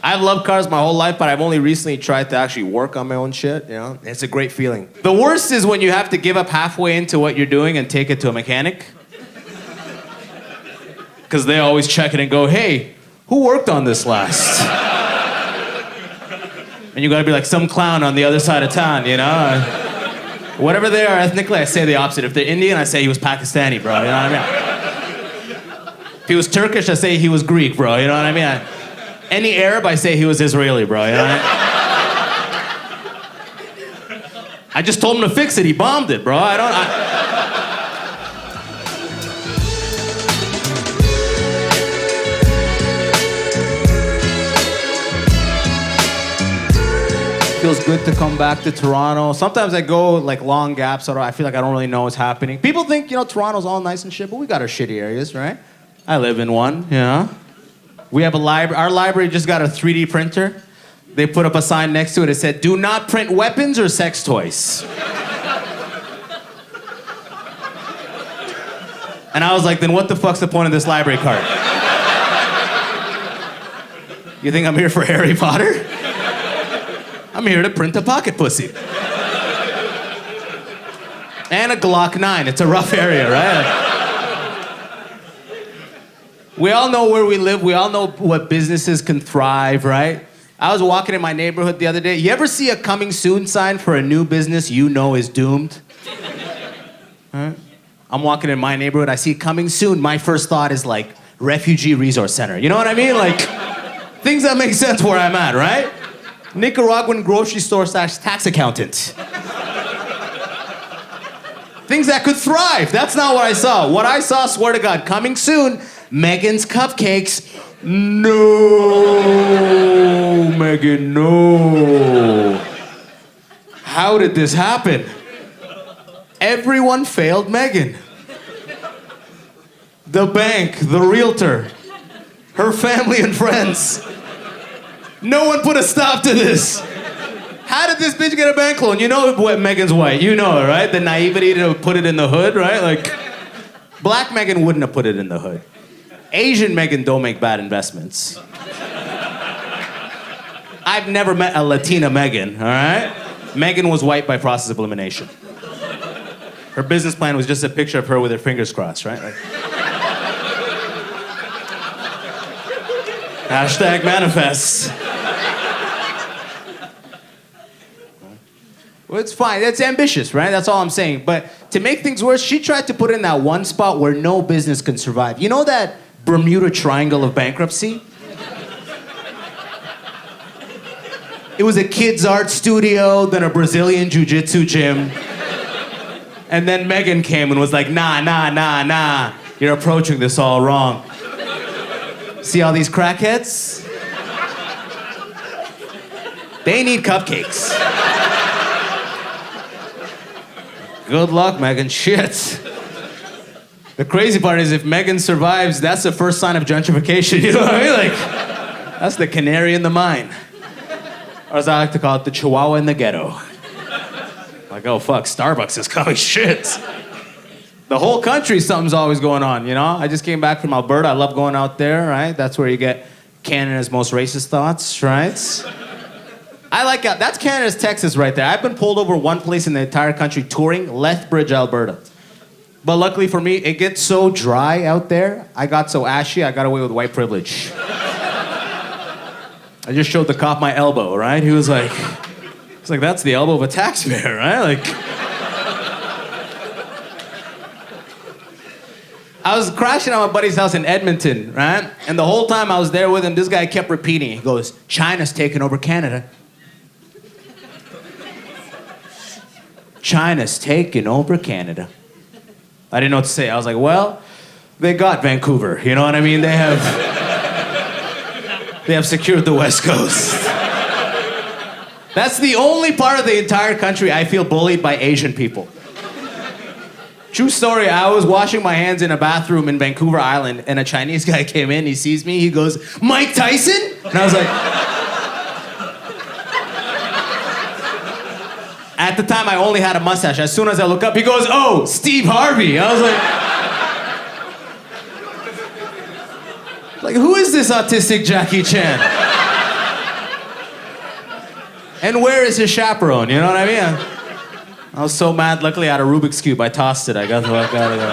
I've loved cars my whole life, but I've only recently tried to actually work on my own shit, you know? It's a great feeling. The worst is when you have to give up halfway into what you're doing and take it to a mechanic. Because they always check it and go, hey, who worked on this last? And you gotta be like some clown on the other side of town, you know? Whatever they are ethnically, I say the opposite. If they're Indian, I say he was Pakistani, bro, you know what I mean? If he was Turkish, I say he was Greek, bro, you know what I mean? Any Arab, I say he was Israeli, bro, you know what I mean? I just told him to fix it, he bombed it, bro, Feels good to come back to Toronto. Sometimes I go like long gaps, so I feel like I don't really know what's happening. People think, you know, Toronto's all nice and shit, but we got our shitty areas, right? I live in one, you know? We have a library. Our library just got a 3D printer. They put up a sign next to it. It said, do not print weapons or sex toys. And I was like, then what the fuck's the point of this library card? You think I'm here for Harry Potter? I'm here to print a pocket pussy. And a Glock 9. It's a rough area, right? We all know where we live. We all know what businesses can thrive, right? I was walking in my neighborhood the other day. You ever see a coming soon sign for a new business you know is doomed? Right? I'm walking in my neighborhood. I see coming soon. My first thought is like refugee resource center. You know what I mean? Like things that make sense where I'm at, right? Nicaraguan grocery store / tax accountant. Things that could thrive. That's not what I saw. What I saw, swear to God, coming soon, Megan's Cupcakes. No, Megan, no. How did this happen? Everyone failed Megan. The bank, the realtor, her family and friends. No one put a stop to this. How did this bitch get a bank loan? You know what Megan's white. You know it, right? The naivety to put it in the hood, right? Like, black Megan wouldn't have put it in the hood. Asian Megan don't make bad investments. I've never met a Latina Megan, all right? Megan was white by process of elimination. Her business plan was just a picture of her with her fingers crossed, right? Like, hashtag manifest. Well, it's fine. That's ambitious, right? That's all I'm saying. But to make things worse, she tried to put it in that one spot where no business can survive. You know that Bermuda Triangle of bankruptcy? It was a kids' art studio, then a Brazilian jiu-jitsu gym. And then Megan came and was like, nah. You're approaching this all wrong. See all these crackheads? They need cupcakes. Good luck, Megan. Shit. The crazy part is if Megan survives, that's the first sign of gentrification. You know what I mean? Like, that's the canary in the mine. Or as I like to call it, the chihuahua in the ghetto. Like, oh, fuck, Starbucks is coming. Shit. The whole country, something's always going on, you know? I just came back from Alberta. I love going out there, right? That's where you get Canada's most racist thoughts, right? I like that's Canada's Texas right there. I've been pulled over one place in the entire country touring, Lethbridge, Alberta. But luckily for me, it gets so dry out there. I got so ashy, I got away with white privilege. I just showed the cop my elbow, right? He was like, that's the elbow of a taxpayer, right? Like, I was crashing at my buddy's house in Edmonton, right? And the whole time I was there with him, this guy kept repeating. He goes, China's taking over Canada. China's taking over Canada. I didn't know what to say. I was like, well, they got Vancouver. You know what I mean? They have secured the West Coast. That's the only part of the entire country I feel bullied by Asian people. True story, I was washing my hands in a bathroom in Vancouver Island, and a Chinese guy came in, he sees me, he goes, Mike Tyson? And I was like... At the time, I only had a mustache. As soon as I look up, he goes, oh, Steve Harvey. I was like, who is this autistic Jackie Chan? And where is his chaperone? You know what I mean? I was so mad. Luckily, I had a Rubik's Cube. I tossed it. I got the fuck out of there.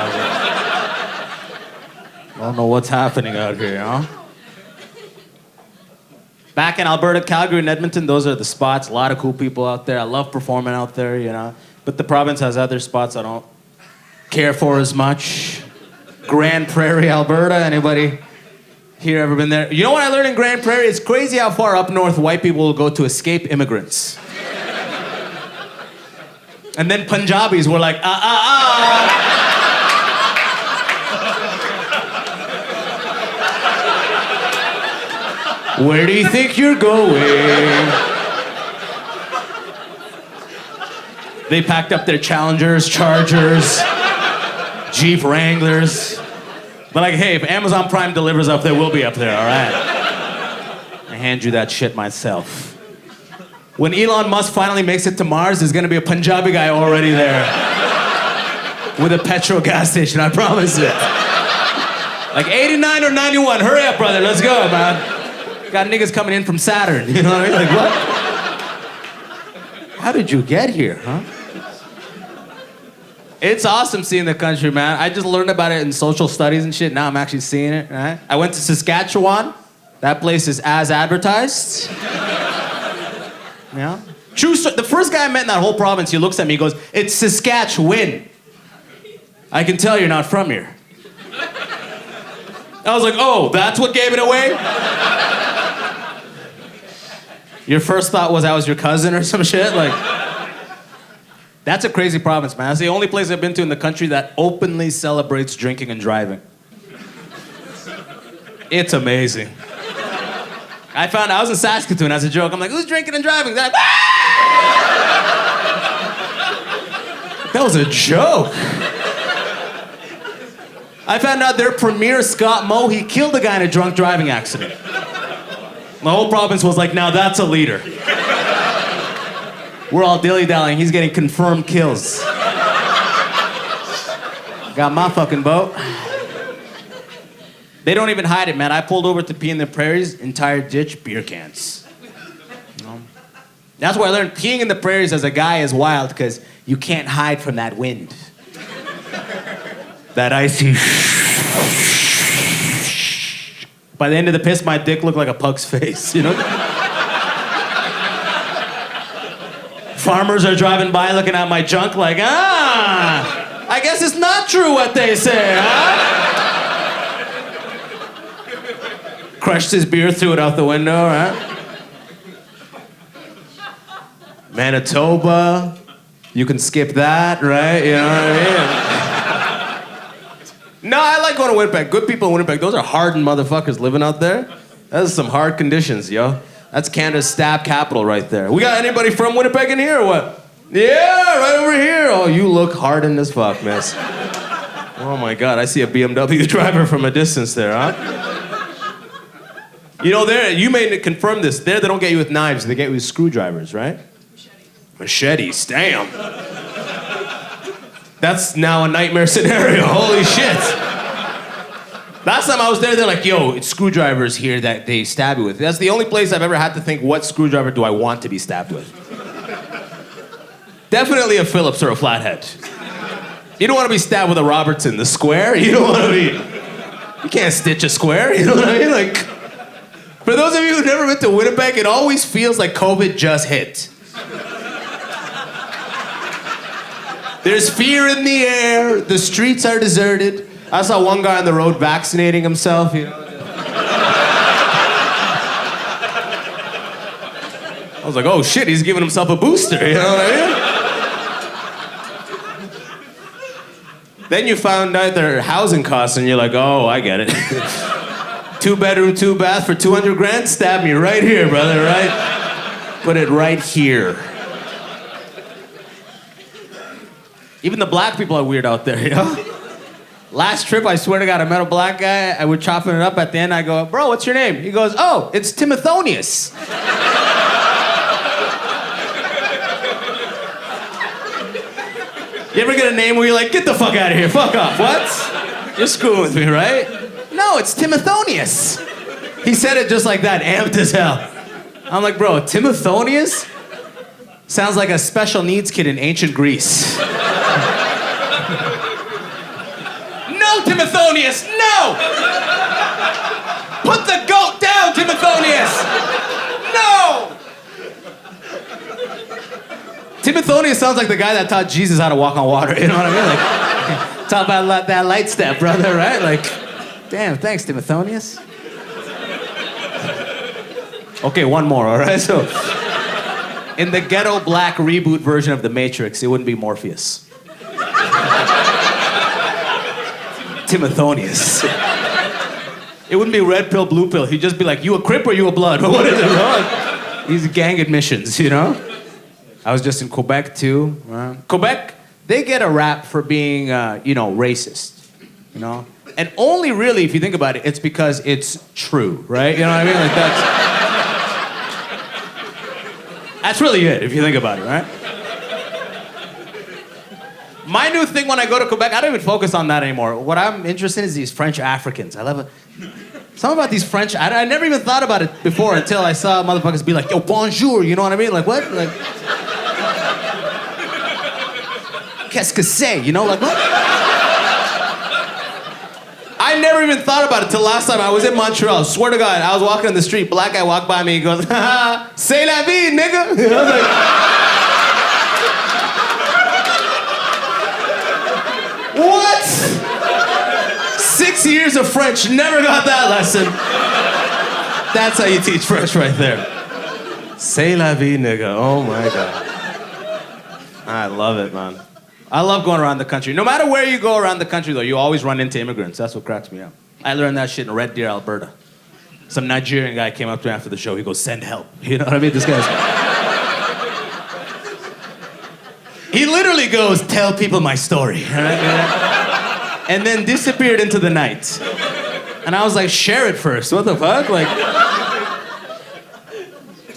I don't know what's happening out here, you know? Back in Alberta, Calgary, and Edmonton, those are the spots. A lot of cool people out there. I love performing out there, you know? But the province has other spots I don't care for as much. Grand Prairie, Alberta. Anybody here ever been there? You know what I learned in Grand Prairie? It's crazy how far up north white people will go to escape immigrants. And then Punjabis were like, Where do you think you're going? They packed up their Challengers, Chargers, Jeep Wranglers. But like, hey, if Amazon Prime delivers up there, we'll be up there, all right? I hand you that shit myself. When Elon Musk finally makes it to Mars, there's gonna be a Punjabi guy already there. With a petrol gas station, I promise it. Like 89 or 91, hurry up, brother, let's go, man. Got niggas coming in from Saturn, you know what I mean? Like, what? How did you get here, huh? It's awesome seeing the country, man. I just learned about it in social studies and shit. Now I'm actually seeing it, right? I went to Saskatchewan. That place is as advertised. Yeah. True story. The first guy I met in that whole province, he looks at me, he goes, "It's Saskatchewan. I can tell you're not from here." I was like, oh, that's what gave it away? Your first thought was I was your cousin or some shit? Like, that's a crazy province, man. That's the only place I've been to in the country that openly celebrates drinking and driving. It's amazing. I was in Saskatoon as a joke. I'm like, who's drinking and driving? They're like, that was a joke. I found out their premier, Scott Moe, he killed a guy in a drunk driving accident. The whole province was like, now that's a leader. We're all dilly-dallying. He's getting confirmed kills. Got my fucking boat. They don't even hide it, man. I pulled over to pee in the prairies, entire ditch, beer cans. You know? That's why I learned peeing in the prairies as a guy is wild, because you can't hide from that wind. That icy. By the end of the piss, my dick looked like a pug's face, you know? Farmers are driving by looking at my junk like, I guess it's not true what they say, huh? Crushed his beer, threw it out the window, right? Manitoba, you can skip that, right? You know what I mean? No, I like going to Winnipeg. Good people in Winnipeg. Those are hardened motherfuckers living out there. That's some hard conditions, yo. That's Canada's stab capital right there. We got anybody from Winnipeg in here or what? Yeah, right over here. Oh, you look hardened as fuck, miss. Oh my God, I see a BMW driver from a distance there, huh? You know, you may confirm this. There, they don't get you with knives. They get you with screwdrivers, right? Machetes, damn. That's now a nightmare scenario. Holy shit. Last time I was there, they're like, yo, it's screwdrivers here that they stab you with. That's the only place I've ever had to think, what screwdriver do I want to be stabbed with? Definitely a Phillips or a flathead. You don't want to be stabbed with a Robertson, the square. You don't want to be... You can't stitch a square, you know what I mean? Like, for those of you who've never been to Winnipeg, it always feels like COVID just hit. There's fear in the air. The streets are deserted. I saw one guy on the road vaccinating himself, you know. I was like, oh shit, he's giving himself a booster, you know what I mean? Then you found out their housing costs and you're like, oh, I get it. 2-bedroom, 2-bath for 200 grand? Stab me right here, brother, right? Put it right here. Even the black people are weird out there, you know? Last trip, I swear to God, I met a black guy. I was chopping it up. At the end, I go, bro, what's your name? He goes, oh, it's Timothonius. You ever get a name where you're like, get the fuck out of here, fuck off, what? You're screwing with me, right? No, it's Timothonius. He said it just like that, amped as hell. I'm like, bro, Timothonius? Sounds like a special needs kid in ancient Greece. No, Timothonius, no! Put the goat down, Timothonius! No! Timothonius sounds like the guy that taught Jesus how to walk on water, you know what I mean? Like, talk about that light step, brother, right? Like, damn, thanks, Timothonius. Okay, one more, all right? So, in the ghetto black reboot version of The Matrix, it wouldn't be Morpheus. Timothonius. It wouldn't be red pill, blue pill. He'd just be like, you a Crip or you a Blood? What is it, bro? These gang admissions, you know? I was just in Quebec, too. Quebec, they get a rap for being, racist, you know? And only really, if you think about it, it's because it's true, right? You know what I mean? Like, that's really it, if you think about it, right? My new thing when I go to Quebec, I don't even focus on that anymore. What I'm interested in is these French Africans. I love it. Something about these French, I never even thought about it before until I saw motherfuckers be like, yo, bonjour, you know what I mean? Like, what? Like, qu'est-ce que c'est? You know, like, what? I never even thought about it till last time I was in Montreal. Swear to God, I was walking in the street, black guy walked by me, he goes, haha, c'est la vie, nigga. I was like, what? 6 years of French, never got that lesson. That's how you teach French right there. C'est la vie, nigga. Oh my God. I love it, man. I love going around the country. No matter where you go around the country, though, you always run into immigrants. That's what cracks me up. I learned that shit in Red Deer, Alberta. Some Nigerian guy came up to me after the show. He goes, send help. You know what I mean? This guy's... He literally goes, tell people my story. Right? And then disappeared into the night. And I was like, share it first. What the fuck? Like...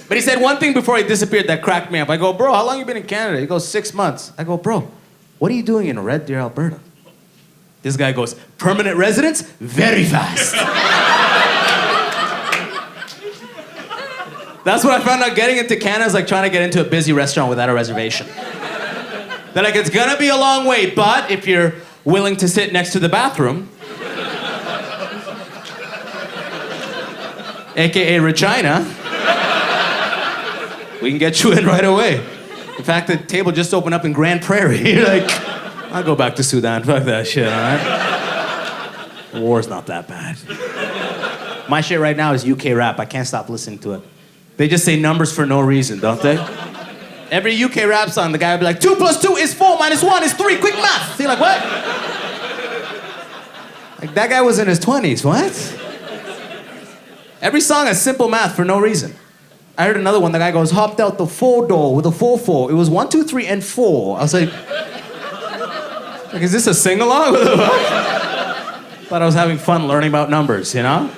But he said one thing before he disappeared that cracked me up. I go, bro, how long you been in Canada? He goes, 6 months. I go, bro, what are you doing in Red Deer, Alberta? This guy goes, permanent residence? Very fast. That's what I found out getting into Canada is like trying to get into a busy restaurant without a reservation. They're like, it's gonna be a long wait, but if you're willing to sit next to the bathroom, AKA Regina, we can get you in right away. In fact, the table just opened up in Grand Prairie. You're like, I'll go back to Sudan. Fuck that shit, all right? The war's not that bad. My shit right now is UK rap. I can't stop listening to it. They just say numbers for no reason, don't they? Every UK rap song, the guy will be like, 2 + 2 is 4 - 1 is 3. Quick math. You're like, what? Like, that guy was in his 20s. What? Every song has simple math for no reason. I heard another one, the guy goes, hopped out the 4 door with a 4-4. It was 1, 2, 3, and 4. I was like, is this a sing-along? Thought I was having fun learning about numbers, you know?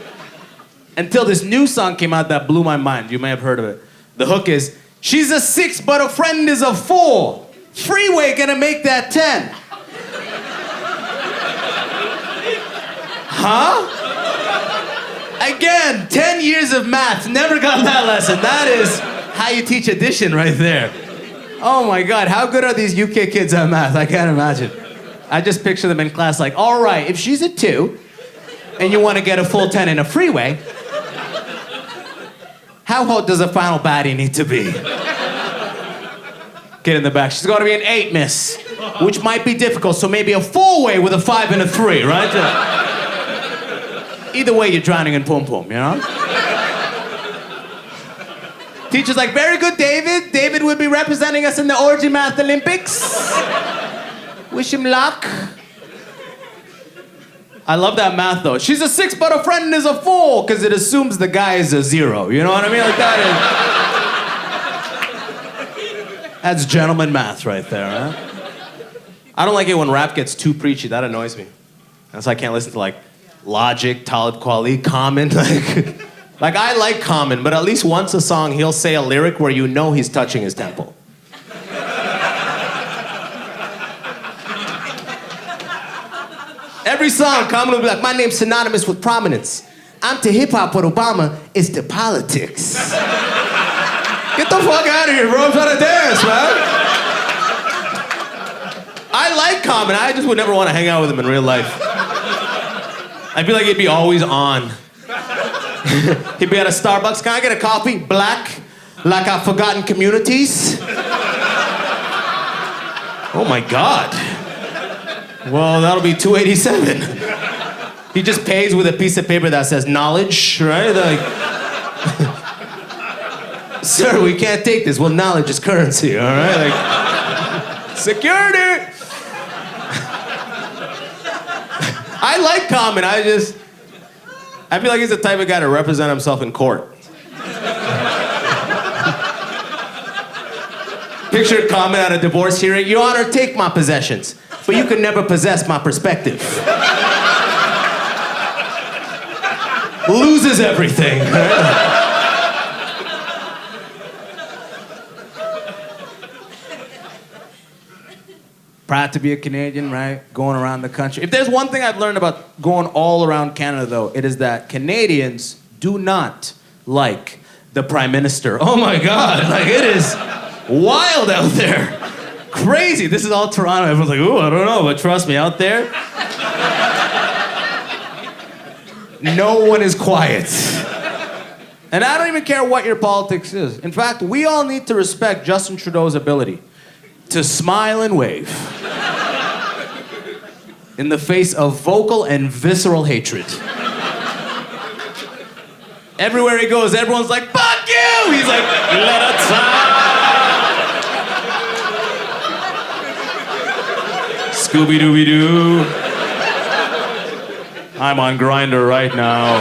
Until this new song came out that blew my mind. You may have heard of it. The hook is, she's a 6, but a friend is a 4. Freeway gonna make that 10. Huh? Again, 10 years of math, never got that lesson. That is how you teach addition right there. Oh my God, how good are these UK kids at math? I can't imagine. I just picture them in class like, all right, if she's a 2 and you want to get a full 10 in a freeway, how hot does a final baddie need to be? Kid in the back, she's got to be an 8, miss, which might be difficult, so maybe a 4-way with a 5 and a 3, right? Either way, you're drowning in pum-pum, you know? Teacher's like, very good, David. David will be representing us in the Orgy Math Olympics. Wish him luck. I love that math, though. She's a 6, but a friend is a 4, because it assumes the guy is a 0. You know what I mean? Like, that's gentleman math right there, huh? I don't like it when rap gets too preachy. That annoys me. That's why I can't listen to, like, Logic, Talib Kweli, Common, like I like Common, but at least once a song he'll say a lyric where you know he's touching his temple. Every song, Common will be like, my name's synonymous with prominence. I'm to hip hop what Obama is to politics. Get Get the fuck out of here, bro. I'm trying to dance, man. I like Common. I just would never want to hang out with him in real life. I feel like he'd be always on. He'd be at a Starbucks. Can I get a coffee? Black, like I've forgotten communities. Oh my God. Well, that'll be $287. He just pays with a piece of paper that says knowledge, right? Like, sir, we can't take this. Well, knowledge is currency, all right? Like, security. I like Common. I feel like he's the type of guy to represent himself in court. Picture Common at a divorce hearing. Your Honor, take my possessions, but you can never possess my perspective. Loses everything. Proud to be a Canadian, right? Going around the country. If there's one thing I've learned about going all around Canada, though, it is that Canadians do not like the Prime Minister. Oh my God, like it is wild out there. Crazy. This is all Toronto. Everyone's like, ooh, I don't know, but trust me, out there, no one is quiet. And I don't even care what your politics is. In fact, we all need to respect Justin Trudeau's ability to smile and wave in the face of vocal and visceral hatred. Everywhere he goes, everyone's like, fuck you! He's like, let us out! Scooby-Dooby-Doo. I'm on Grindr right now.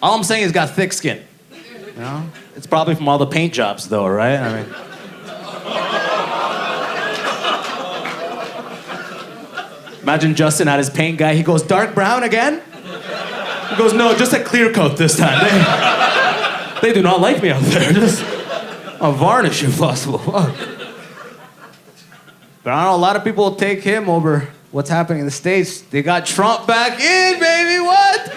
All I'm saying is he's got thick skin. You know? It's probably from all the paint jobs, though, right? I mean, imagine Justin at his paint guy. He goes, dark brown again? He goes, no, just a clear coat this time. They do not like me out there. Just a varnish if possible. Fuck. But I don't know, a lot of people will take him over what's happening in the States. They got Trump back in, baby, what?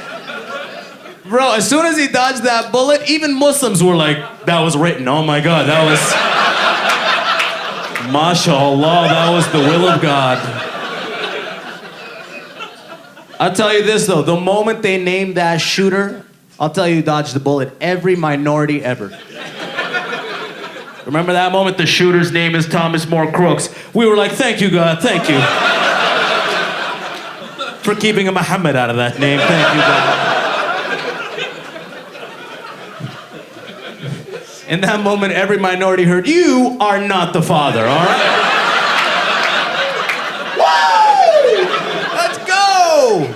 Bro, as soon as he dodged that bullet, even Muslims were like, that was written. Oh my God, that was... MashaAllah, that was the will of God. I'll tell you this, though. The moment they named that shooter, I'll tell you who dodged the bullet. Every minority ever. Remember that moment? The shooter's name is Thomas More Crooks. We were like, thank you, God, thank you. For keeping a Muhammad out of that name. Thank you, God. In that moment, every minority heard, you are not the father, all right? Woo! Let's go!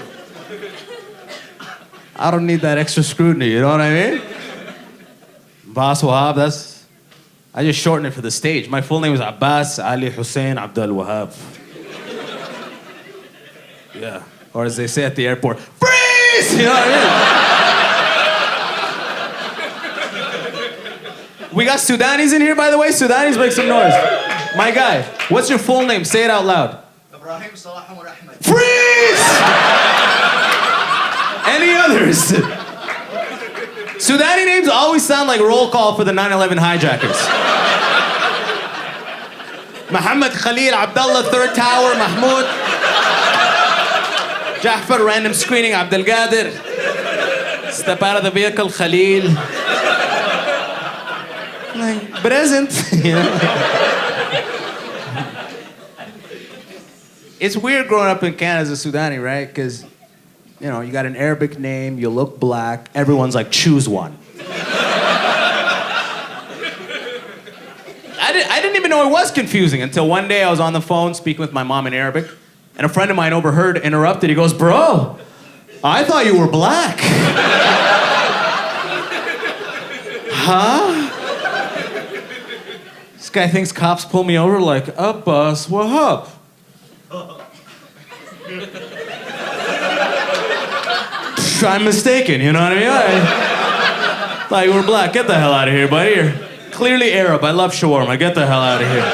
I don't need that extra scrutiny, you know what I mean? Abbas Wahab, I just shortened it for the stage. My full name was Abbas Ali Hussein Abdul Wahab. Yeah, or as they say at the airport, freeze! You know what I mean? We got Sudanis in here, by the way. Sudanis, make some noise. My guy, what's your full name? Say it out loud. Ibrahim Salah Ahmed. Freeze! Any others? Sudani names always sound like roll call for the 9/11 hijackers. Muhammad Khalil Abdullah, third tower, Mahmoud. Jafar, random screening, Abdel Qadir. Step out of the vehicle, Khalil. Like, present. You know? It's weird growing up in Canada as a Sudani, right? Because, you know, you got an Arabic name, you look black, everyone's like, choose one. I didn't even know it was confusing until one day I was on the phone speaking with my mom in Arabic, and a friend of mine overheard, interrupted. He goes, bro, I thought you were black. Huh? This guy thinks cops pull me over like, Abbas Wahab. I'm mistaken, you know what I mean? I thought you were black. Get the hell out of here, buddy. You're clearly Arab. I love shawarma. Get the hell out of here.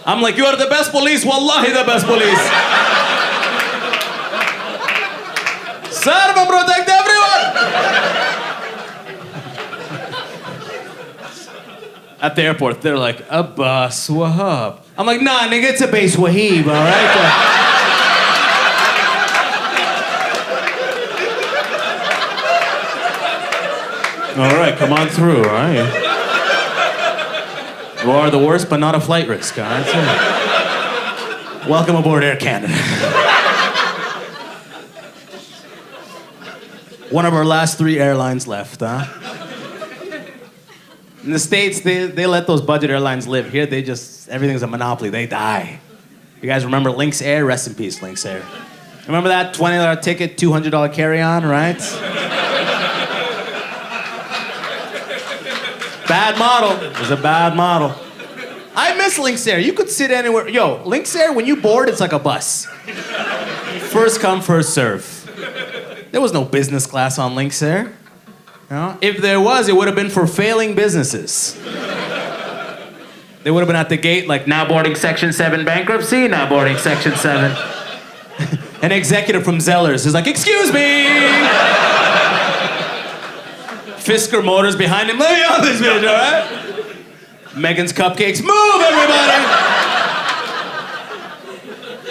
I'm like, you are the best police. Wallahi, the best police. Sarva protect everyone! At the airport, they're like, Abbas Wahab. I'm like, nah, nigga, it's Abbas Wahab, all right? All right, come on through, all right? You are the worst, but not a flight risk, all right? So, welcome aboard Air Canada. One of our last 3 airlines left, huh? In the States, they let those budget airlines live. Here, everything's a monopoly. They die. You guys remember Lynx Air? Rest in peace, Lynx Air. Remember that $20 ticket, $200 carry-on, right? Bad model. It was a bad model. I miss Lynx Air. You could sit anywhere. Yo, Lynx Air, when you board, it's like a bus. First come, first serve. There was no business class on Lynx Air. You know? If there was, it would have been for failing businesses. They would have been at the gate like, now boarding Section 7 bankruptcy, now boarding Section 7. An executive from Zellers is like, excuse me! Fisker Motors behind him, let me on this bitch, all right? Megan's Cupcakes, move everybody!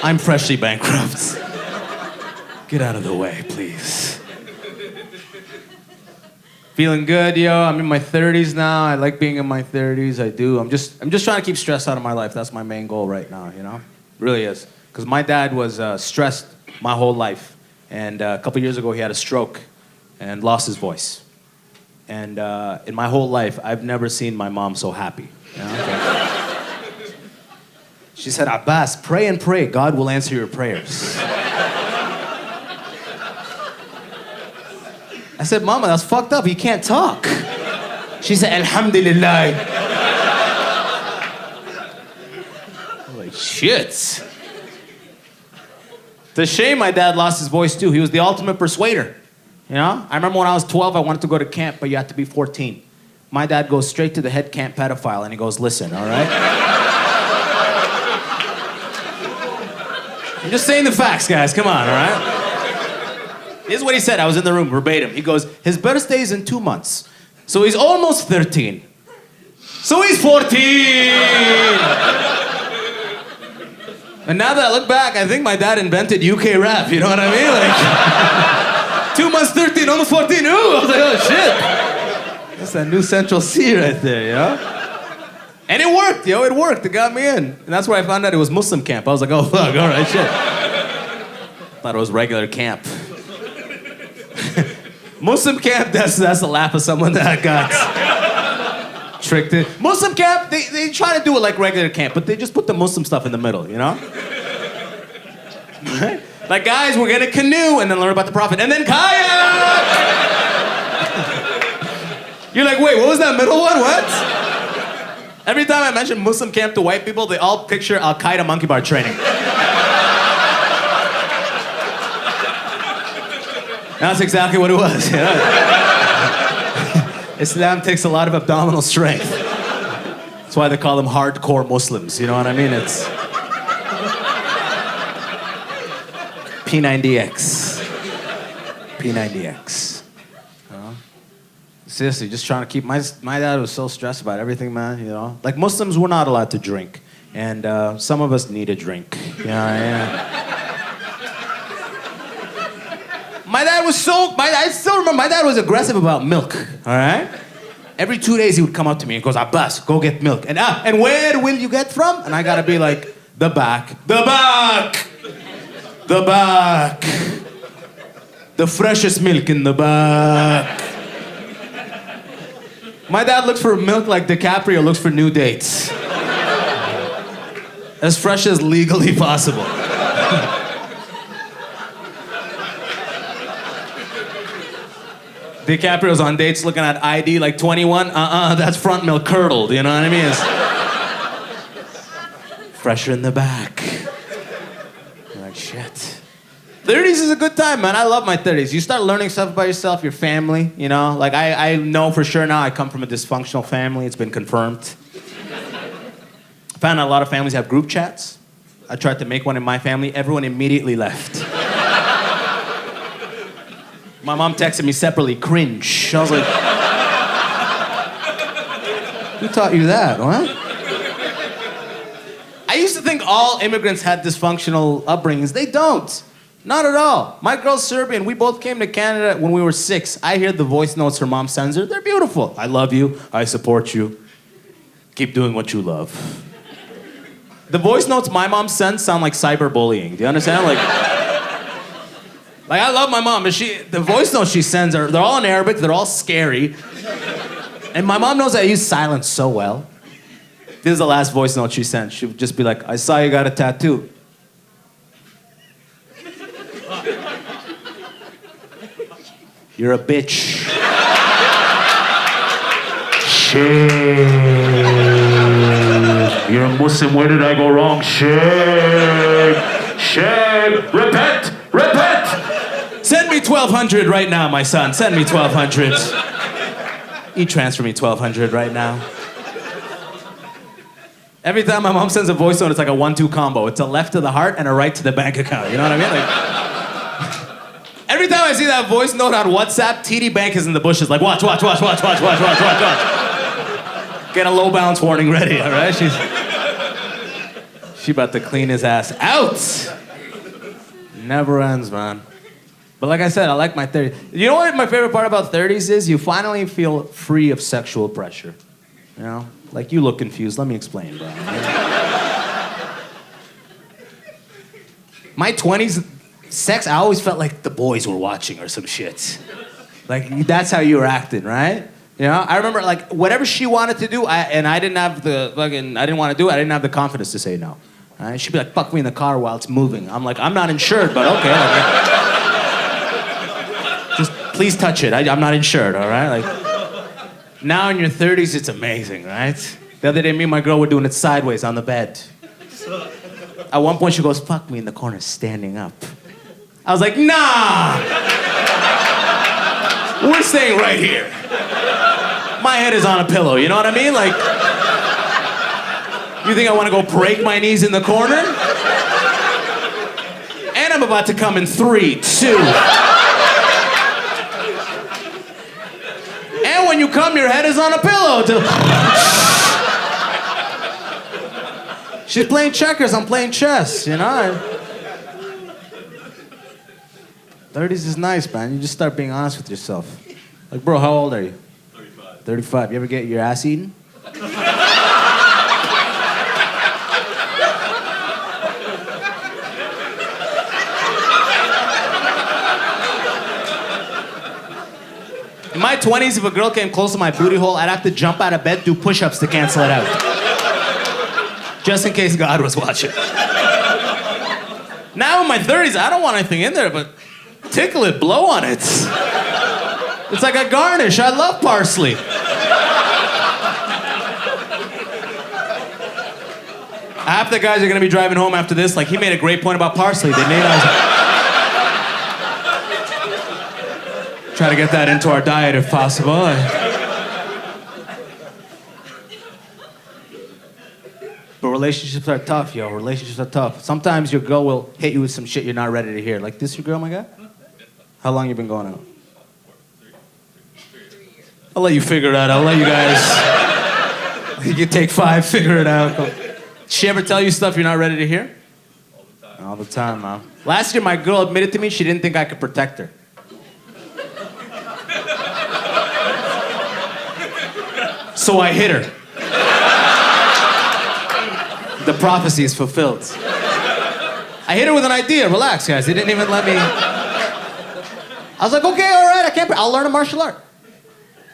I'm freshly bankrupt. Get out of the way, please. Feeling good, yo. I'm in my 30s now. I like being in my 30s. I do. I'm just trying to keep stress out of my life. That's my main goal right now, you know? It really is. Because my dad was stressed my whole life. And a couple years ago, he had a stroke and lost his voice. And in my whole life, I've never seen my mom so happy. You know? She said, Abbas, pray and pray. God will answer your prayers. I said, Mama, that's fucked up. He can't talk. She said, Alhamdulillah. I'm like, shit. It's a shame my dad lost his voice too. He was the ultimate persuader. You know? I remember when I was 12, I wanted to go to camp, but you had to be 14. My dad goes straight to the head camp pedophile and he goes, listen, all right? I'm just saying the facts, guys. Come on, all right? This is what he said. I was in the room, verbatim. He goes, his birthday is in 2 months. So he's almost 13. So he's 14! And now that I look back, I think my dad invented UK rap, you know what I mean? Like, 2 months, 13, almost 14. Ooh, I was like, oh, shit. That's that new Central C right there, you know? And it worked, yo, it worked. It got me in. And that's where I found out it was Muslim camp. I was like, oh, fuck, all right, shit. Thought it was regular camp. Muslim camp, that's the laugh of someone that got tricked in. Muslim camp, they try to do it like regular camp, but they just put the Muslim stuff in the middle, you know? Like, guys, we're gonna canoe and then learn about the Prophet, and then kayak! You're like, wait, what was that middle one? What? Every time I mention Muslim camp to white people, they all picture Al-Qaeda monkey bar training. That's exactly what it was. Yeah. Islam takes a lot of abdominal strength. That's why they call them hardcore Muslims. You know what I mean? It's P90X. P90X. You know? Seriously, just trying to keep... My dad was so stressed about everything, man, you know? Like, Muslims were not allowed to drink. And some of us need a drink. You know, yeah. My dad was I still remember, my dad was aggressive about milk, all right? Every 2 days he would come up to me and goes, Abbas, go get milk. And where will you get from? And I gotta be like, the back. The back! The back. The freshest milk in the back. My dad looks for milk like DiCaprio looks for new dates. As fresh as legally possible. DiCaprio's on dates looking at ID like 21. That's front milk curdled, you know what I mean? It's fresher in the back. You're like, shit. 30s is a good time, man. I love my 30s. You start learning stuff about yourself, your family, you know? Like, I know for sure now I come from a dysfunctional family. It's been confirmed. I found out a lot of families have group chats. I tried to make one in my family. Everyone immediately left. My mom texted me separately, cringe. I was like, who taught you that, what? I used to think all immigrants had dysfunctional upbringings. They don't. Not at all. My girl's Serbian. We both came to Canada when we were 6. I hear the voice notes her mom sends her. They're beautiful. I love you. I support you. Keep doing what you love. The voice notes my mom sends sound like cyberbullying. Do you understand? Like I love my mom, but the voice notes she sends they're all in Arabic. They're all scary. And my mom knows I use silence so well. This is the last voice note she sent. She would just be like, I saw you got a tattoo. You're a bitch. Shit. You're a Muslim. Where did I go wrong? Shit. Shit. Repent. Repent. Send me 1,200 right now, my son. Send me 1,200. E-transfer me 1,200 right now. Every time my mom sends a voice note, it's like a 1-2 combo. It's a left to the heart and a right to the bank account. You know what I mean? Like, every time I see that voice note on WhatsApp, TD Bank is in the bushes. Like, watch. Get a low balance warning ready, all right? She about to clean his ass out. Never ends, man. But like I said, I like my 30s. You know what my favorite part about 30s is? You finally feel free of sexual pressure. You know? Like, you look confused. Let me explain, bro. My 20s, sex, I always felt like the boys were watching or some shit. Like, that's how you were acting, right? You know? I remember, like, whatever she wanted to do, I didn't want to do it, I didn't have the confidence to say no. Right? She'd be like, fuck me in the car while it's moving. I'm like, I'm not insured, but okay. Just please touch it. I'm not insured, all right? Like, now in your 30s, it's amazing, right? The other day, me and my girl were doing it sideways on the bed. At one point, she goes, fuck me in the corner, standing up. I was like, nah! We're staying right here. My head is on a pillow, you know what I mean? Like, you think I want to go break my knees in the corner? And I'm about to come in 3, 2. And when you come, your head is on a pillow. She's playing checkers, I'm playing chess, you know? 30s is nice, man. You just start being honest with yourself. Like, bro, how old are you? 35. 35. You ever get your ass eaten? In my 20s, if a girl came close to my booty hole, I'd have to jump out of bed, do push-ups to cancel it out. Just in case God was watching. Now in my 30s, I don't want anything in there, but tickle it, blow on it. It's like a garnish. I love parsley. Half the guys are gonna be driving home after this, like, he made a great point about parsley. They made try to get that into our diet if possible. But relationships are tough, yo. Relationships are tough. Sometimes your girl will hit you with some shit you're not ready to hear. Like, this your girl, my guy? How long you been going out? 3 years. I'll let you figure it out. I'll let you guys... You can take 5, figure it out. She ever tell you stuff you're not ready to hear? All the time. All the time, man. Last year, my girl admitted to me she didn't think I could protect her. So I hit her. The prophecy is fulfilled. I hit her with an idea. Relax, guys. They didn't even let me... I was like, okay, all right, I'll learn a martial art.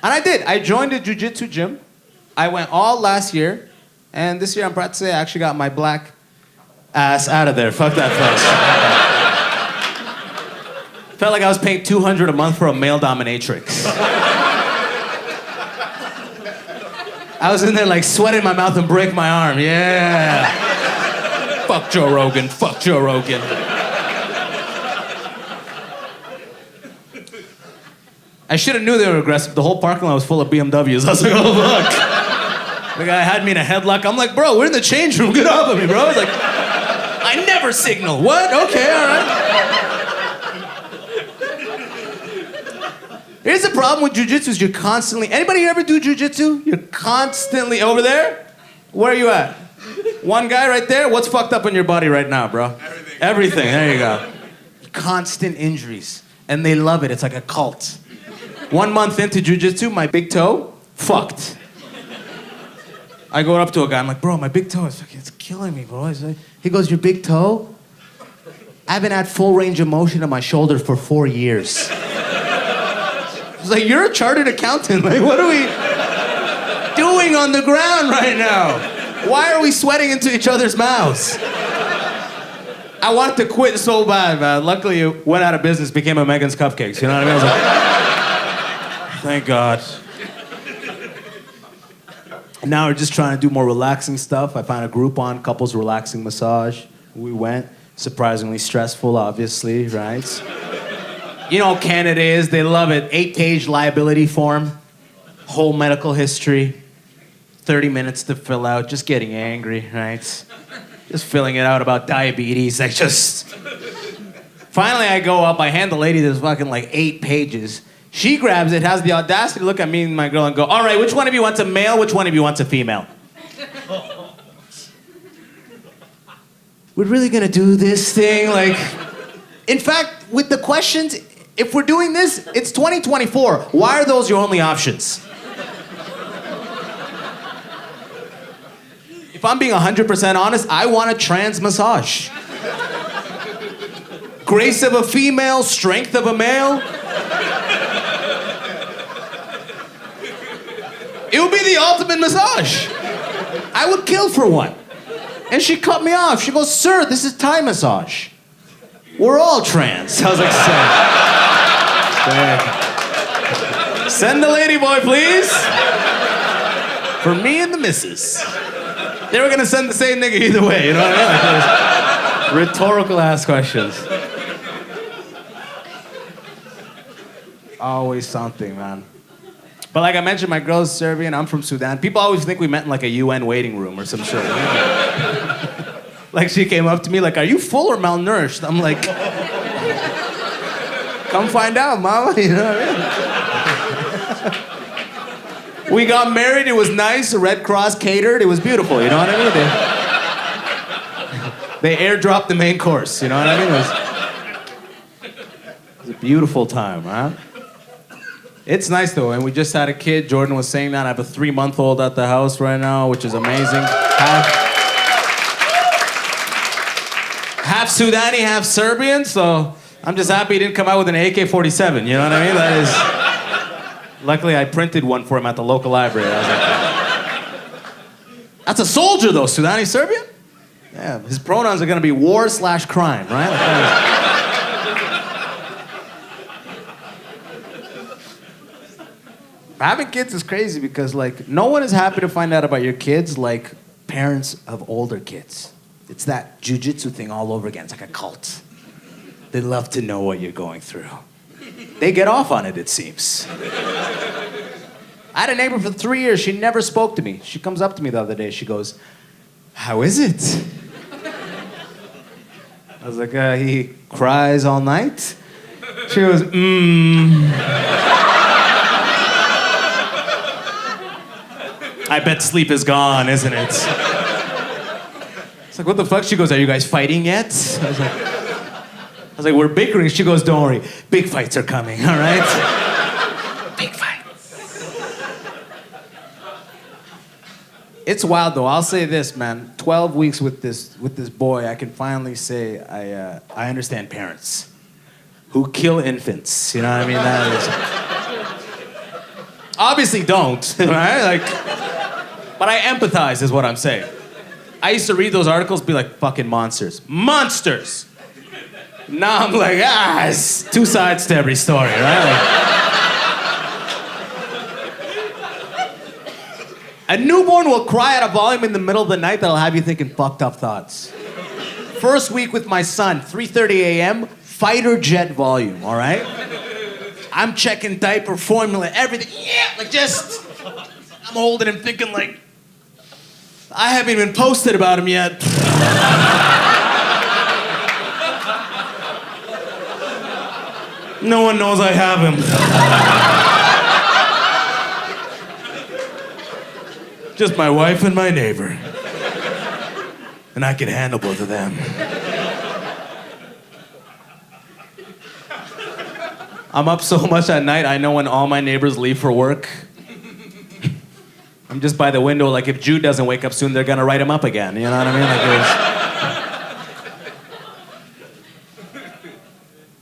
And I did. I joined a jiu-jitsu gym. I went all last year. And this year, I'm proud to say I actually got my black ass out of there. Fuck that place. Felt like I was paying $200 a month for a male dominatrix. I was in there like sweating my mouth and break my arm. Yeah. Fuck Joe Rogan. Fuck Joe Rogan. I should have knew they were aggressive. The whole parking lot was full of BMWs. I was like, oh, look. The guy had me in a headlock. I'm like, bro, we're in the change room. Get off of me, bro. He's like, I never signal. What? Okay, all right. Here's the problem with jujitsu is you're constantly... Anybody ever do jujitsu? You're constantly... Over there? Where are you at? One guy right there? What's fucked up in your body right now, bro? Everything. Everything. There you go. Constant injuries. And they love it. It's like a cult. 1 month into jujitsu, my big toe, fucked. I go up to a guy. I'm like, bro, my big toe is fucking... It's killing me, bro. He goes, your big toe? I haven't had full range of motion on my shoulder for 4 years. He's like, you're a chartered accountant. Like, what are we doing on the ground right now? Why are we sweating into each other's mouths? I wanted to quit so bad, man. Luckily, it went out of business, became a Megan's Cupcakes. You know what I mean? I was like, thank God. And now we're just trying to do more relaxing stuff. I found a Groupon couples relaxing massage. We went. Surprisingly stressful, obviously, right? You know how Canada is. They love it. 8-page liability form. Whole medical history. 30 minutes to fill out. Just getting angry, right? Just filling it out about diabetes. Like, just... Finally, I go up. I hand the lady this fucking, 8 pages. She grabs it, has the audacity to look at me and my girl and go, all right, which one of you wants a male? Which one of you wants a female? We're really gonna do this thing? In fact, with the questions, if we're doing this, it's 2024. Why are those your only options? If I'm being 100% honest, I want a trans massage. Grace of a female, strength of a male. It would be the ultimate massage. I would kill for one. And she cut me off. She goes, sir, this is Thai massage. We're all trans. I was like, send the lady boy, please. For me and the missus. They were gonna send the same nigga either way, you know what I mean? Rhetorical ass questions. Always something, man. But like I mentioned, my girl's Serbian, I'm from Sudan. People always think we met in a UN waiting room or some shit. She came up to me are you full or malnourished? I'm like, come find out, mama, you know what I mean? We got married, it was nice, the Red Cross catered, it was beautiful, you know what I mean? They airdropped the main course, you know what I mean? It was a beautiful time, huh? It's nice though, and we just had a kid. Jordan was saying that. I have a 3-month-old at the house right now, which is amazing. Half Sudani, half Serbian, so I'm just happy he didn't come out with an AK-47, you know what I mean? That is... Luckily, I printed one for him at the local library. I was like, that's a soldier though, Sudani Serbian? Yeah, his pronouns are gonna be war/crime, right? Having kids is crazy because, no one is happy to find out about your kids like parents of older kids. It's that jujitsu thing all over again. It's like a cult. They love to know what you're going through. They get off on it, it seems. I had a neighbor for 3 years. She never spoke to me. She comes up to me the other day. She goes, how is it? I was like, he cries all night. She goes, I bet sleep is gone, isn't it? It's like, what the fuck? She goes, are you guys fighting yet? I was like, we're bickering. She goes, don't worry. Big fights are coming, all right? Big fights. It's wild, though. I'll say this, man. 12 weeks with this boy, I can finally say I understand parents who kill infants. You know what I mean? That is... Obviously don't, right? But I empathize is what I'm saying. I used to read those articles, be like, fucking monsters. Monsters! Now I'm like, it's 2 sides to every story, right? A newborn will cry at a volume in the middle of the night that'll have you thinking fucked up thoughts. First week with my son, 3:30 a.m., fighter jet volume, all right? I'm checking diaper, formula, everything. Yeah, I'm holding him thinking I haven't even posted about him yet. No one knows I have him. Just my wife and my neighbor. And I can handle both of them. I'm up so much at night, I know when all my neighbors leave for work. I'm just by the window, like if Jude doesn't wake up soon, they're gonna write him up again. You know what I mean?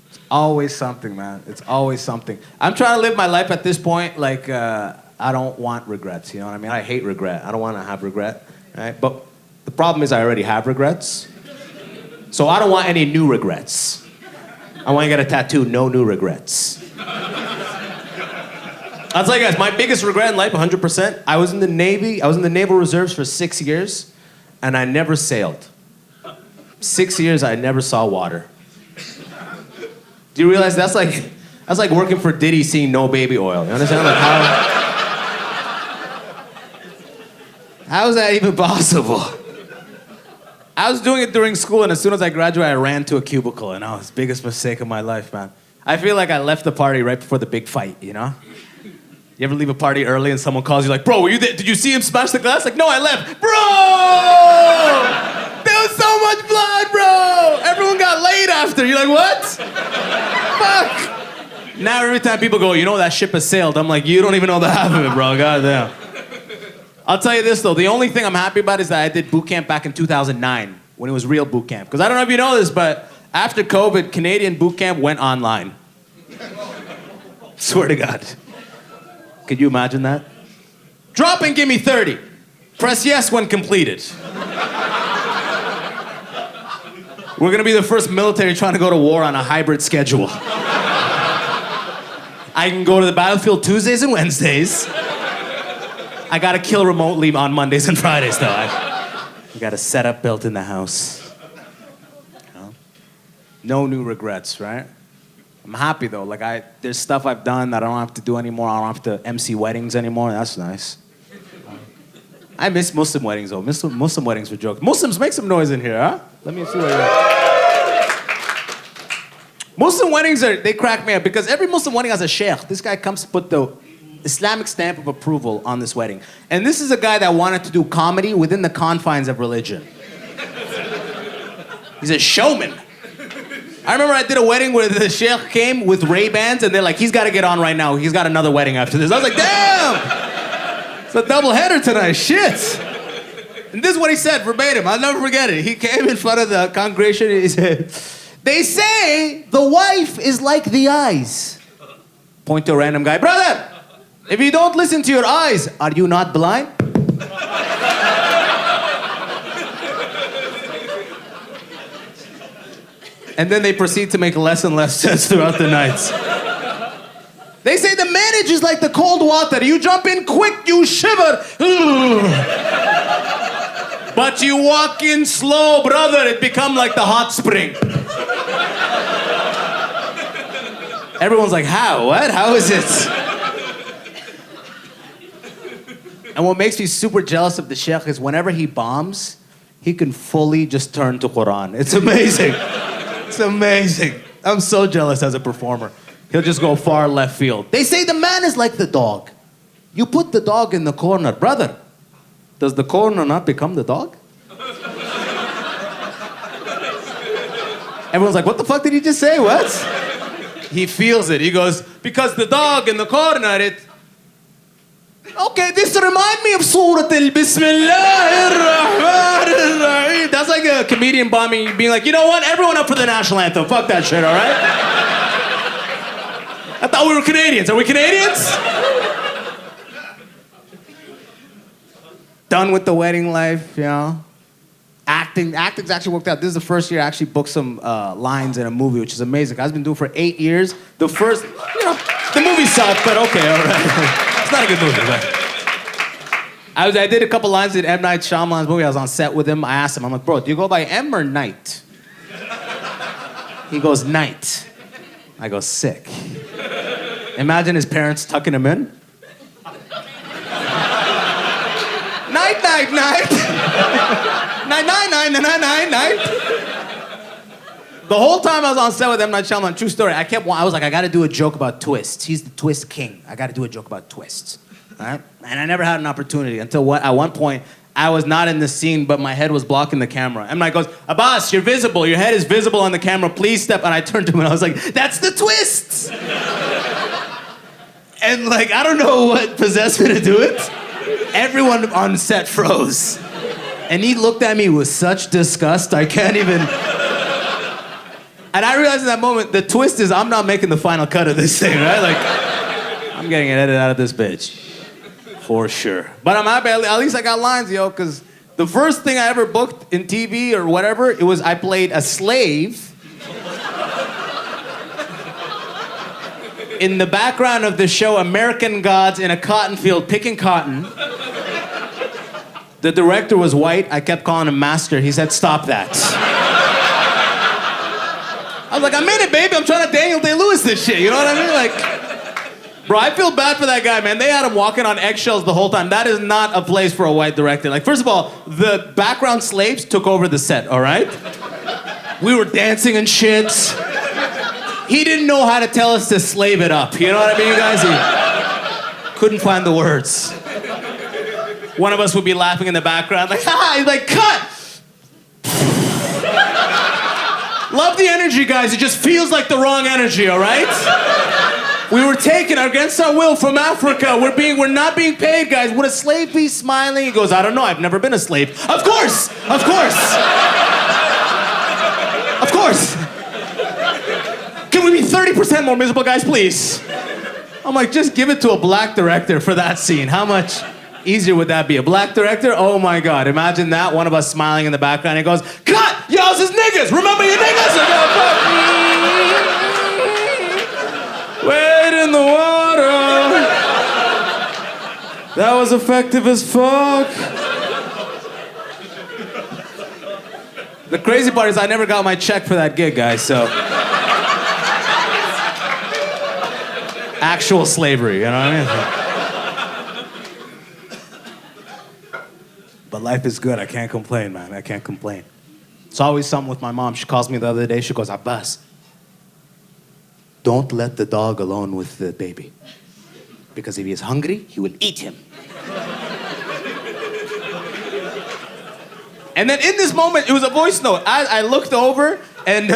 It's always something, man. It's always something. I'm trying to live my life at this point like I don't want regrets. You know what I mean? I hate regret. I don't want to have regret. Right? But the problem is I already have regrets. So I don't want any new regrets. I want to get a tattoo, no new regrets. I'll tell you guys, my biggest regret in life, 100%, I was in the Navy. I was in the Naval Reserves for 6 years, and I never sailed. 6 years, I never saw water. Do you realize that's like working for Diddy seeing no baby oil? You understand? Like how is that even possible? I was doing it during school, and as soon as I graduated, I ran to a cubicle, and that was the biggest mistake of my life, man. I feel like I left the party right before the big fight, you know? You ever leave a party early and someone calls you like, bro, were you there? Did you see him smash the glass? Like, no, I left. Bro! There was so much blood, bro! Everyone got laid after. You're like, what? Fuck! Now every time people go, you know that ship has sailed, I'm like, you don't even know the half of it, bro. Goddamn. I'll tell you this, though. The only thing I'm happy about is that I did boot camp back in 2009, when it was real boot camp. Because I don't know if you know this, but after COVID, Canadian boot camp went online. Swear to God. Could you imagine that? Drop and give me 30. Press yes when completed. We're gonna be the first military trying to go to war on a hybrid schedule. I can go to the battlefield Tuesdays and Wednesdays. I gotta kill remotely on Mondays and Fridays, though. I got a setup built in the house. You know? No new regrets, right? I'm happy, though. Like, there's stuff I've done that I don't have to do anymore. I don't have to MC weddings anymore. That's nice. I miss Muslim weddings, though. Muslim weddings were jokes. Muslims, make some noise in here, huh? Let me see what you're at. Muslim weddings, they crack me up because every Muslim wedding has a sheikh. This guy comes to put the Islamic stamp of approval on this wedding. And this is a guy that wanted to do comedy within the confines of religion. He's a showman. I remember I did a wedding where the sheikh came with Ray-Bans, and they're like, he's got to get on right now. He's got another wedding after this. I was like, damn! It's a double header tonight, shit! And this is what he said, verbatim. I'll never forget it. He came in front of the congregation, and he said, they say the wife is like the eyes. Point to a random guy. Brother, if you don't listen to your eyes, are you not blind? And then they proceed to make less and less sense throughout the nights. They say the marriage is like the cold water. You jump in quick, you shiver. But you walk in slow, brother, it become like the hot spring. Everyone's like, how? What? How is it? And what makes me super jealous of the sheikh is whenever he bombs, he can fully just turn to Quran. It's amazing. It's amazing. I'm so jealous as a performer. He'll just go far left field. They say the man is like the dog. You put the dog in the corner. Brother, does the corner not become the dog? Everyone's like, what the fuck did he just say? What? He feels it. He goes, because the dog in the corner, it... Okay, this reminds me of Surah Al-Bismillahir-Rahmanir-Rahim. That's like a comedian bombing, being like, you know what? Everyone up for the national anthem. Fuck that shit, all right? I thought we were Canadians. Are we Canadians? Done with the wedding life, you know? Acting's actually worked out. This is the first year I actually booked some lines in a movie, which is amazing. I've been doing it for 8 years. The first, the movie sucked, but okay, all right. It's not a good movie, but... I did a couple lines in M. Night Shyamalan's movie. I was on set with him. I asked him, I'm like, bro, do you go by M or Night? He goes, Night. I go, sick. Imagine his parents tucking him in. Night, night, night. Night, night, night, night, night, night. The whole time I was on set with M. Night Shyamalan, true story, I was like, I gotta do a joke about twists. He's the twist king. I gotta do a joke about twists. All right? And I never had an opportunity until at one point, I was not in the scene, but my head was blocking the camera. M. Night goes, Abbas, you're visible. Your head is visible on the camera. Please step. And I turned to him and I was like, that's the twist. And like, I don't know what possessed me to do it. Everyone on set froze. And he looked at me with such disgust, I can't even... And I realized in that moment, the twist is I'm not making the final cut of this thing, right? Like, I'm getting it edited out of this bitch. For sure. But I'm happy, at least I got lines, yo, because the first thing I ever booked in TV or whatever, it was I played a slave in the background of the show American Gods in a cotton field picking cotton. The director was white. I kept calling him master. He said, stop that. I was like, I'm in it, baby. I'm trying to Daniel Day-Lewis this shit. You know what I mean? Like, bro, I feel bad for that guy, man. They had him walking on eggshells the whole time. That is not a place for a white director. Like, first of all, the background slaves took over the set, all right? We were dancing and shit. He didn't know how to tell us to slave it up. You know what I mean, you guys? He couldn't find the words. One of us would be laughing in the background, like, ha! He's like, cut! Love the energy, guys. It just feels like the wrong energy, all right? We were taken against our will from Africa. We're not being paid, guys. Would a slave be smiling? He goes, I don't know. I've never been a slave. Of course! Of course! Of course! Can we be 30% more miserable, guys, please? I'm like, just give it to a black director for that scene. How much easier would that be? A black director? Oh my God, imagine that. One of us smiling in the background. He goes, cut! Y'all's is niggas! Remember your niggas? Or go, fuck me. Wade in the water. That was effective as fuck. The crazy part is I never got my check for that gig, guys, so. Actual slavery, you know what I mean? But life is good. I can't complain, man. I can't complain. It's always something with my mom. She calls me the other day. She goes, Abbas, don't let the dog alone with the baby. Because if he is hungry, he will eat him. And then in this moment, it was a voice note. I looked over and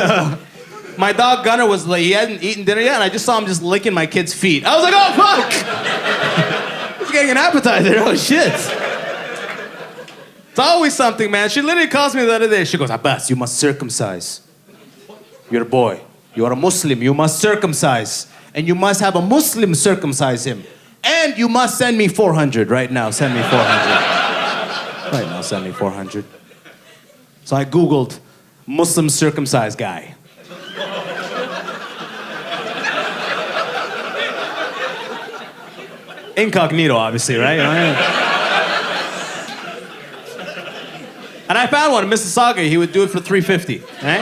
my dog Gunner was like, he hadn't eaten dinner yet, and I just saw him just licking my kid's feet. I was like, oh, fuck! He's getting an appetizer. Oh, shit. It's always something, man. She literally calls me the other day. She goes, Abbas, you must circumcise. You're a boy. You're a Muslim. You must circumcise. And you must have a Muslim circumcise him. And you must send me 400 right now. Send me 400. Right now, send me 400. So I Googled Muslim circumcised guy. Incognito, obviously, right? And I found one in Mississauga. He would do it for $350, right?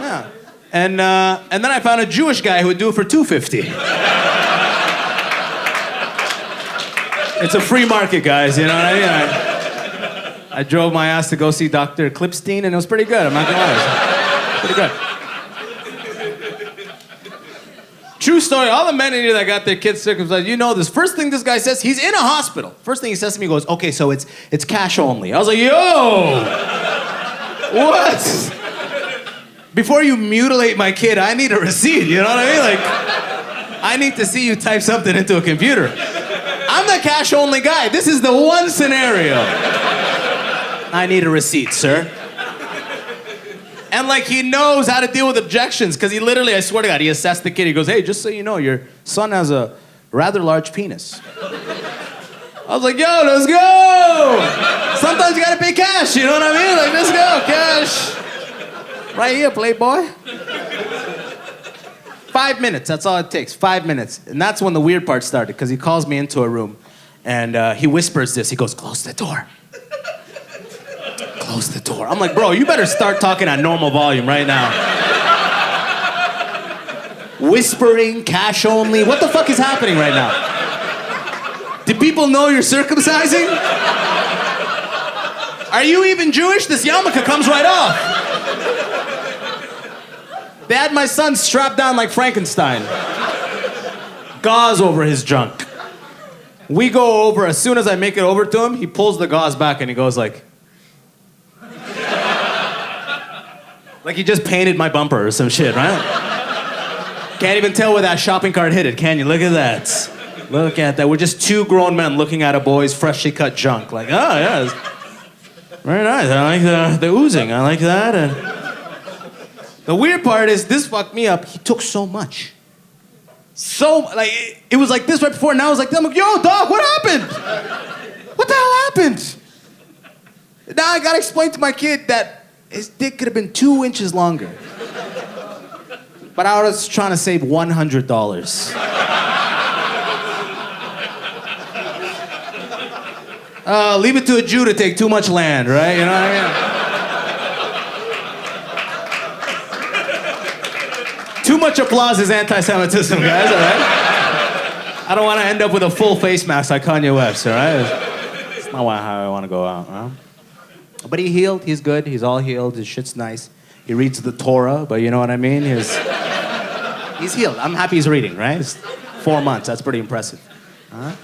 Yeah. And then I found a Jewish guy who would do it for $250. It's a free market, guys, you know what I mean? I drove my ass to go see Dr. Klipstein, and it was pretty good. I'm not gonna lie. It was pretty good. True story, all the men in here that got their kids circumcised, you know this. First thing this guy says, he's in a hospital. First thing he says to me, he goes, okay, so it's cash only. I was like, yo! What? Before you mutilate my kid, I need a receipt, you know what I mean? Like, I need to see you type something into a computer. I'm the cash only guy. This is the one scenario. I need a receipt, sir. And like he knows how to deal with objections because he literally, I swear to God, he assessed the kid. He goes, hey, just so you know, your son has a rather large penis. I was like, yo, let's go! Sometimes you gotta pay cash, you know what I mean? Like, let's go, cash. Right here, playboy. 5 minutes, that's all it takes, 5 minutes. And that's when the weird part started because he calls me into a room and he whispers this. He goes, close the door. Close the door. I'm like, bro, you better start talking at normal volume right now. Whispering, cash only. What the fuck is happening right now? Do people know you're circumcising? Are you even Jewish? This yarmulke comes right off. They had my son strapped down like Frankenstein. Gauze over his junk. We go over, as soon as I make it over to him, he pulls the gauze back and he goes like... like he just painted my bumper or some shit, right? Can't even tell where that shopping cart hit it, can you? Look at that. Look at that. We're just two grown men looking at a boy's freshly cut junk. Like, oh, yeah. Very nice. I like the oozing. I like that. And the weird part is, this fucked me up. He took so much. So, like, it was like this right before, and now I was like, I'm like, yo, dog, what happened? What the hell happened? Now I gotta explain to my kid that his dick could have been 2 inches longer. But I was trying to save $100. Leave it to a Jew to take too much land, right? You know what I mean? Too much applause is anti-Semitism, guys, all right? I don't want to end up with a full face mask like Kanye West, all right? It's not how I want to go out, huh? But he healed, he's good, he's all healed, his shit's nice. He reads the Torah, but you know what I mean? He's healed. I'm happy he's reading, right? It's 4 months, that's pretty impressive. Huh?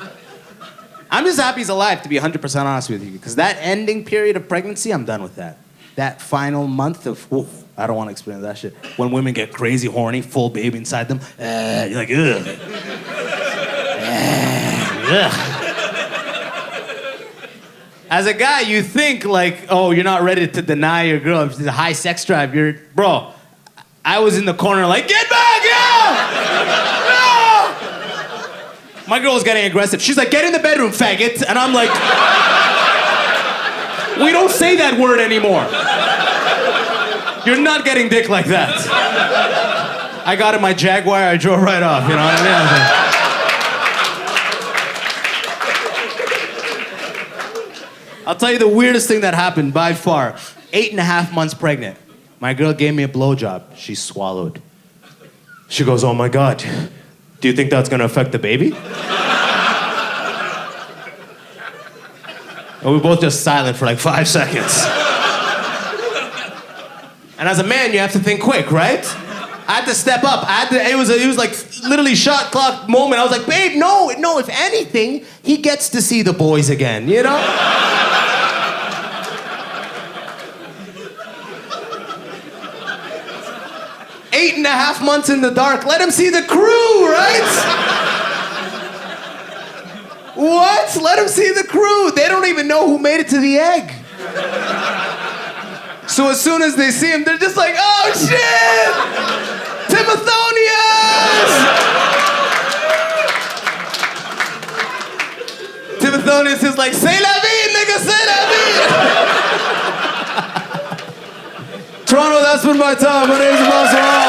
I'm just happy he's alive, to be 100% honest with you, because that ending period of pregnancy, I'm done with that. That final month of, oof, I don't want to experience that shit. When women get crazy horny, full baby inside them, you're like, ugh. Ugh. As a guy, you think like, oh, you're not ready to deny your girl. If it's a high sex drive, bro, I was in the corner like, get back, yo! No! My girl was getting aggressive. She's like, get in the bedroom, faggot. And I'm like, we don't say that word anymore. You're not getting dick like that. I got in my Jaguar, I drove right off, you know what I mean? I was like, I'll tell you the weirdest thing that happened by far. 8.5 months pregnant. My girl gave me a blowjob. She swallowed. She goes, oh my God, do you think that's gonna affect the baby? And we both just silent for like 5 seconds. And as a man, you have to think quick, right? I had to step up. It was like literally shot clock moment. I was like, babe, no, if anything, he gets to see the boys again, you know? 8.5 months in the dark. Let him see the crew, right? What? Let him see the crew. They don't even know who made it to the egg. So as soon as they see him, they're just like, oh shit! Timothonius! Timothonius is like, c'est la vie, nigga, c'est la vie! Toronto, that's been my time. My name's Abbas Wahab.